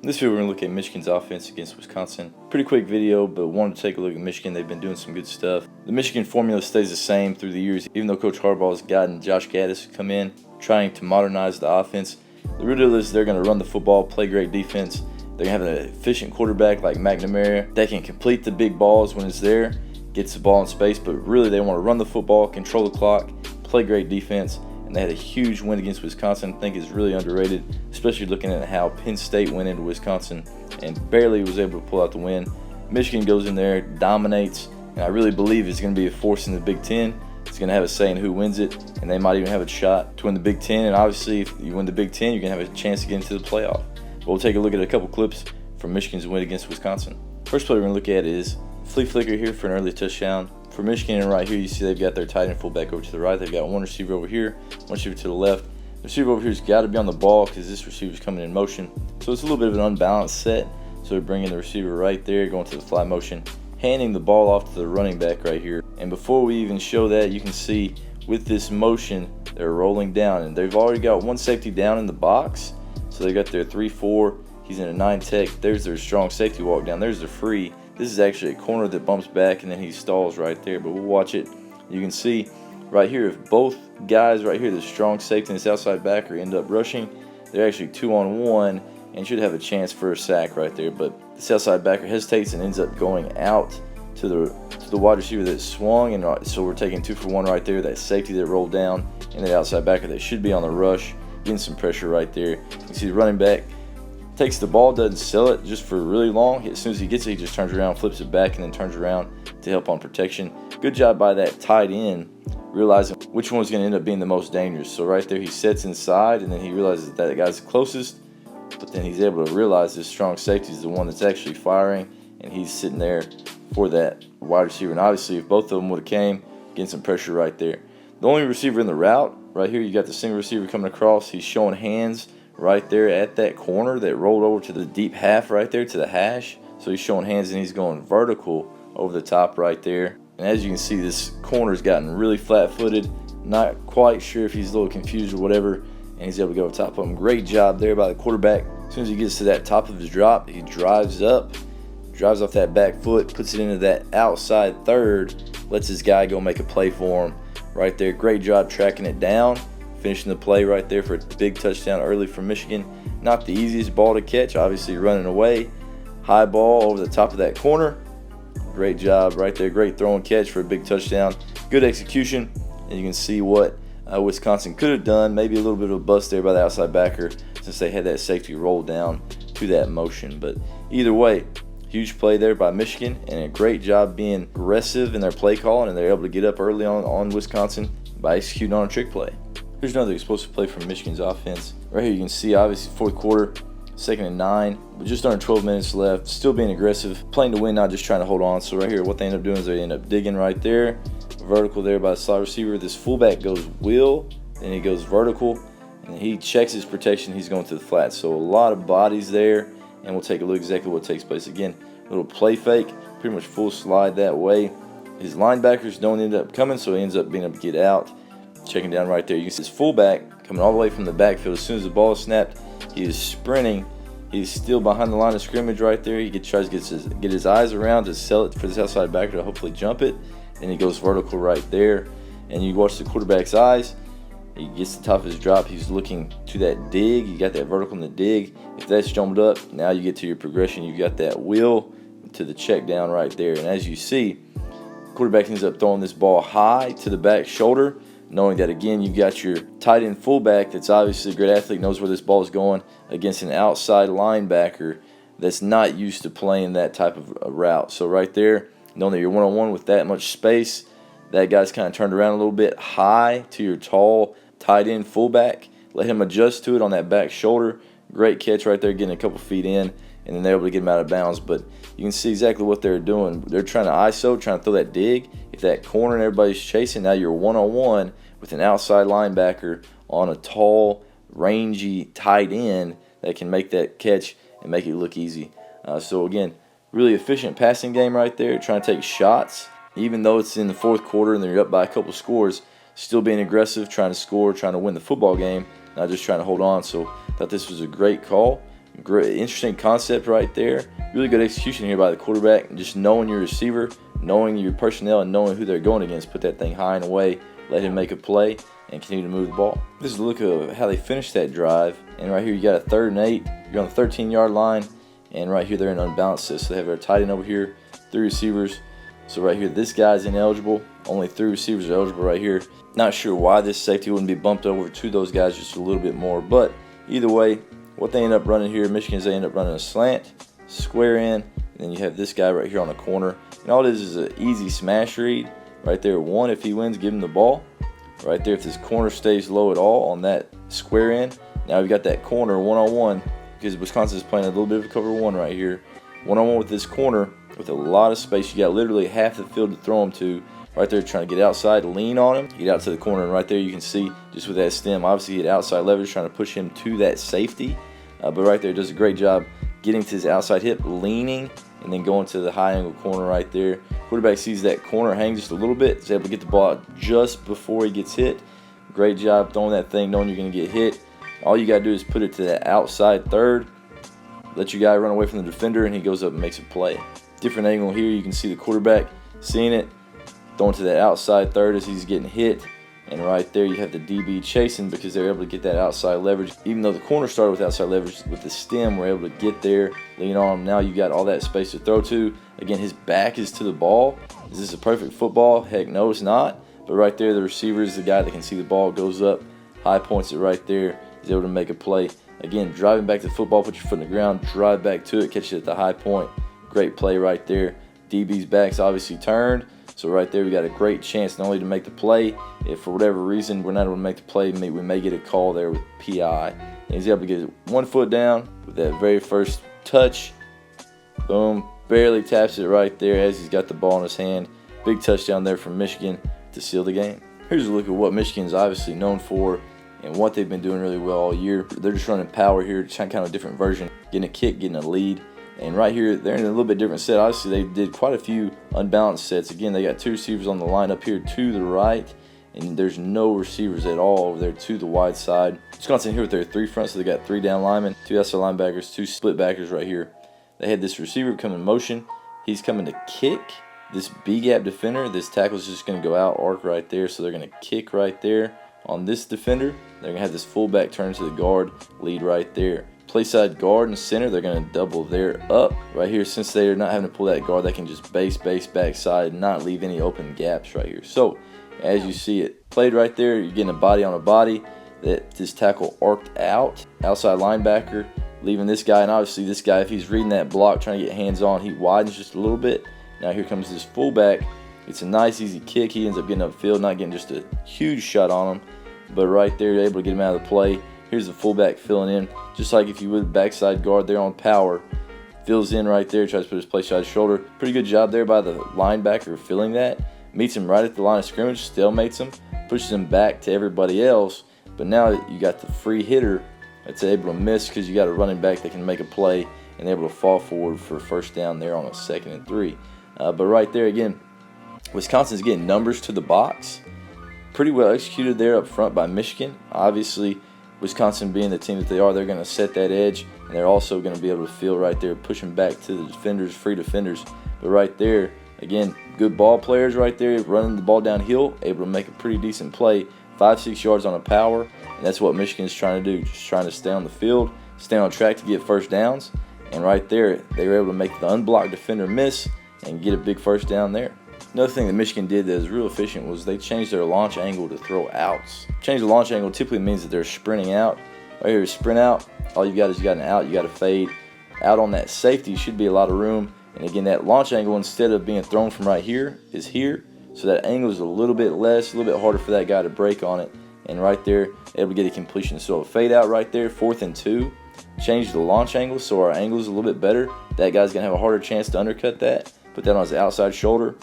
In this video, we're going to look at Michigan's offense against Wisconsin. Pretty quick video, but wanted to take a look at Michigan. They've been doing some good stuff. The Michigan formula stays the same through the years, even though Coach Harbaugh has gotten Josh Gattis to come in, trying to modernize the offense. The real deal is they're going to run the football, play great defense. They're going to have an efficient quarterback like McNamara that can complete the big balls when it's there, gets the ball in space, but really they want to run the football, control the clock, play great defense. And they had a huge win against Wisconsin. I think is really underrated, especially looking at how Penn State went into Wisconsin and barely was able to pull out the win. Michigan goes in there, dominates, and I really believe it's going to be a force in the Big Ten. It's going to have a say in who wins it, and they might even have a shot to win the Big Ten. And obviously, if you win the Big Ten, you're going to have a chance to get into the playoff. But we'll take a look at a couple clips from Michigan's win against Wisconsin. First play we're going to look at is flea flicker here for an early touchdown. For Michigan, and right here you see they've got their tight end fullback over to the right. They've got one receiver over here, one receiver to the left. The receiver over here's got to be on the ball because this receiver's coming in motion. So it's a little bit of an unbalanced set. So they're bringing the receiver right there, going to the fly motion, handing the ball off to the running back right here. And before we even show that, you can see with this motion, they're rolling down. And they've already got one safety down in the box. So they got their 3-4. He's in a 9 tech. There's their strong safety walk down. There's the free. This is actually a corner that bumps back and then he stalls right there, but we'll watch it. You can see right here, if both guys right here, the strong safety and this outside backer, end up rushing, they're actually 2-on-1 and should have a chance for a sack right there. But this outside backer hesitates and ends up going out to the wide receiver that swung, and so we're taking 2 for 1 right there. That safety that rolled down and the outside backer that should be on the rush, getting some pressure right there. You can see the running back takes the ball, doesn't sell it just for really long. As soon as he gets it, he just turns around, flips it back, and then turns around to help on protection. Good job by that tight end, realizing which one was going to end up being the most dangerous. So right there, he sets inside, and then he realizes that guy's closest, but then he's able to realize this strong safety is the one that's actually firing, and he's sitting there for that wide receiver. And obviously, if both of them would have came, getting some pressure right there. The only receiver in the route, right here, you got the single receiver coming across. He's showing hands right there at that corner that rolled over to the deep half right there to the hash. So he's showing hands and he's going vertical over the top right there. And as you can see, this corner's gotten really flat-footed. Not quite sure if he's a little confused or whatever. And he's able to go top of him. Great job there by the quarterback. As soon as he gets to that top of his drop, he drives up, drives off that back foot, puts it into that outside third, lets his guy go make a play for him right there. Great job tracking it down. Finishing the play right there for a big touchdown early for Michigan. Not the easiest ball to catch, obviously running away. High ball over the top of that corner. Great job right there. Great throw and catch for a big touchdown. Good execution. And you can see what Wisconsin could have done. Maybe a little bit of a bust there by the outside backer since they had that safety roll down to that motion. But either way, huge play there by Michigan and a great job being aggressive in their play calling, and they're able to get up early on Wisconsin by executing on a trick play. Here's another explosive play from Michigan's offense. Right here you can see, obviously, fourth quarter, 2nd and 9, but just under 12 minutes left. Still being aggressive, playing to win, not just trying to hold on. So right here, what they end up doing is they end up digging right there, vertical there by the slot receiver. This fullback goes wheel, then he goes vertical, and he checks his protection. He's going to the flat. So a lot of bodies there, and we'll take a look exactly what takes place. Again, little play fake, pretty much full slide that way. His linebackers don't end up coming, so he ends up being able to get out. Checking down right there, you can see his fullback coming all the way from the backfield. As soon as the ball is snapped, he is sprinting. He's still behind the line of scrimmage right there. He tries to get his eyes around to sell it for this outside backer to hopefully jump it. And he goes vertical right there. And you watch the quarterback's eyes. He gets to the top of his drop. He's looking to that dig. You got that vertical in the dig. If that's jumped up, now you get to your progression. You got that wheel to the check down right there. And as you see, quarterback ends up throwing this ball high to the back shoulder, knowing that, again, you got your tight end fullback that's obviously a great athlete, knows where this ball is going, against an outside linebacker that's not used to playing that type of route. So right there, knowing that you're one-on-one with that much space, that guy's kind of turned around a little bit high to your tall tight end fullback. Let him adjust to it on that back shoulder. Great catch right there, getting a couple feet in, and then they're able to get him out of bounds. But you can see exactly what they're doing. They're trying to ISO, trying to throw that dig. If that corner and everybody's chasing, now you're one-on-one with an outside linebacker on a tall, rangy tight end that can make that catch and make it look easy. So again, really efficient passing game right there, trying to take shots. Even though it's in the fourth quarter and they're up by a couple scores, still being aggressive, trying to score, trying to win the football game, not just trying to hold on. So I thought this was a great call Great, interesting concept right there. Really good execution here by the quarterback. And just knowing your receiver, knowing your personnel, and knowing who they're going against. Put that thing high and away, let him make a play, and continue to move the ball. This is a look at how they finished that drive. And right here you got a 3rd and 8. You're on the 13-yard line. And right here they're in unbalanced. So they have their tight end over here, 3 receivers. So right here this guy's ineligible. Only 3 receivers are eligible right here. Not sure why this safety wouldn't be bumped over to those guys just a little bit more. But either way, what they end up running here, Michigan's, they end up running a slant, square in, and then you have this guy right here on the corner. And all it is an easy smash read. Right there, 1, if he wins, give him the ball. Right there, if this corner stays low at all on that square in, now we've got that corner one-on-one, because Wisconsin is playing a little bit of a cover 1 right here. One-on-one with this corner with a lot of space. You got literally half the field to throw him to. Right there, trying to get outside, lean on him, get out to the corner, and right there you can see just with that stem, obviously he had outside leverage, trying to push him to that safety. But right there, does a great job getting to his outside hip, leaning, and then going to the high angle corner right there. Quarterback sees that corner, hangs just a little bit, is able to get the ball out just before he gets hit. Great job throwing that thing, knowing you're going to get hit. All you got to do is put it to that outside 3rd, let your guy run away from the defender, and he goes up and makes a play. Different angle here, you can see the quarterback seeing it, throwing to that outside 3rd as he's getting hit. And right there you have the DB chasing because they're able to get that outside leverage. Even though the corner started with outside leverage, with the stem we're able to get there, lean on him. Now you got all that space to throw to. Again, his back is to the ball. Is this a perfect football? Heck no, it's not. But right there, the receiver is the guy that can see the ball, goes up, high points it right there, is able to make a play. Again, driving back to the football, put your foot in the ground, drive back to it, catch it at the high point. Great play right there. DB's back's obviously turned. So right there, we got a great chance not only to make the play, if for whatever reason we're not able to make the play, we may get a call there with PI. And he's able to get 1 foot down with that very first touch. Boom, barely taps it right there as he's got the ball in his hand. Big touchdown there from Michigan to seal the game. Here's a look at what Michigan's obviously known for and what they've been doing really well all year. They're just running power here, trying kind of a different version, getting a kick, getting a lead. And right here, they're in a little bit different set. Obviously, they did quite a few unbalanced sets. Again, they got 2 receivers on the line up here to the right, and there's no receivers at all over there to the wide side. Wisconsin here with their 3 fronts, so they got 3 down linemen, 2 outside linebackers, 2 split backers right here. They had this receiver come in motion. He's coming to kick. This B-gap defender, this tackle's just going to go out, arc right there, so they're going to kick right there on this defender. They're going to have this fullback turn to the guard, lead right there. Play side guard and center, they're going to double their up right here. Since they're not having to pull that guard, they can just base backside and not leave any open gaps right here. So as you see it played right there, you're getting a body on a body. That this tackle arced out, outside linebacker, leaving this guy. And obviously this guy, if he's reading that block, trying to get hands on, he widens just a little bit. Now here comes this fullback. It's a nice easy kick. He ends up getting upfield, not getting just a huge shot on him, but right there, you're able to get him out of the play. Here's the fullback filling in, just like if you would backside guard there on power. Fills in right there, tries to put his play side shoulder. Pretty good job there by the linebacker filling that. Meets him right at the line of scrimmage, stalemates him, pushes him back to everybody else. But now you got the free hitter that's able to miss because you got a running back that can make a play and able to fall forward for first down there on a 2nd and 3. But right there again, Wisconsin's getting numbers to the box. Pretty well executed there up front by Michigan. Obviously, Wisconsin being the team that they are, they're going to set that edge, and they're also going to be able to feel right there, pushing back to the defenders, free defenders. But right there, again, good ball players right there, running the ball downhill, able to make a pretty decent play, 5-6 yards on a power, and that's what Michigan's trying to do, just trying to stay on the field, stay on track to get first downs. And right there, they were able to make the unblocked defender miss and get a big first down there. Another thing that Michigan did that was real efficient was they changed their launch angle to throw outs. Change the launch angle typically means that they're sprinting out. Right here, sprint out. All you've got is you got an out, you got a fade. Out on that safety should be a lot of room. And again, that launch angle, instead of being thrown from right here, is here. So that angle is a little bit less, a little bit harder for that guy to break on it. And right there, able to get a completion. So a fade out right there, 4th and 2. Change the launch angle so our angle is a little bit better. That guy's going to have a harder chance to undercut that. Put that on his outside shoulder.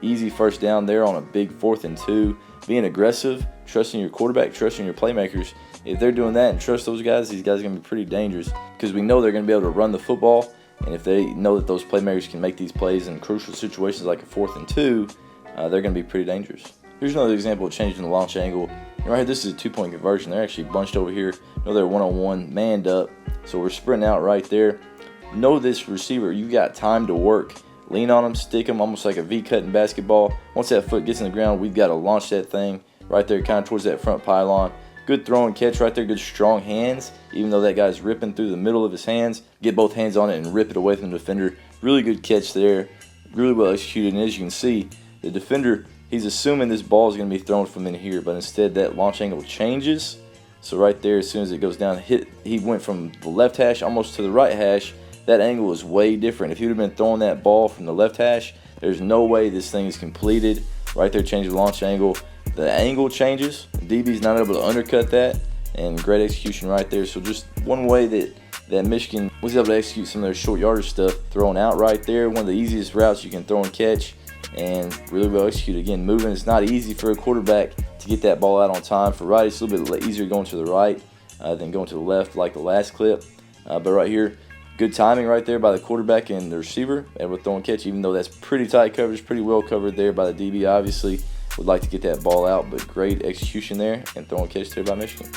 Easy first down there on a big 4th and 2. Being aggressive, trusting your quarterback, trusting your playmakers. If they're doing that and trust those guys, these guys are going to be pretty dangerous because we know they're going to be able to run the football. And if they know that those playmakers can make these plays in crucial situations like a 4th and 2, they're going to be pretty dangerous. Here's another example of changing the launch angle. And right here, this is a 2-point conversion. They're actually bunched over here. You know, they're one-on-one, manned up. So we're sprinting out right there. Know this receiver, you got time to work. Lean on him, stick him almost like a V-cut in basketball. Once that foot gets in the ground, we've got to launch that thing right there kind of towards that front pylon. Good throw and catch right there, good strong hands. Even though that guy's ripping through the middle of his hands, get both hands on it and rip it away from the defender. Really good catch there, really well executed. And as you can see, the defender, he's assuming this ball is going to be thrown from in here, but instead that launch angle changes. So right there, as soon as it goes down, he went from the left hash almost to the right hash. That angle is way different. If he would have been throwing that ball from the left hash, there's no way this thing is completed. Right there, change the launch angle. The angle changes. DB's not able to undercut that, and great execution right there. So just one way that Michigan was able to execute some of their short yardage stuff, throwing out right there. One of the easiest routes you can throw and catch, and really well executed. Again, moving, it's not easy for a quarterback to get that ball out on time. For righties, it's a little bit easier going to the right than going to the left like the last clip. But right here, good timing right there by the quarterback and the receiver, able to throw and catch, even though that's pretty tight coverage, pretty well covered there by the DB. Obviously, would like to get that ball out, but great execution there and throw and catch there by Michigan.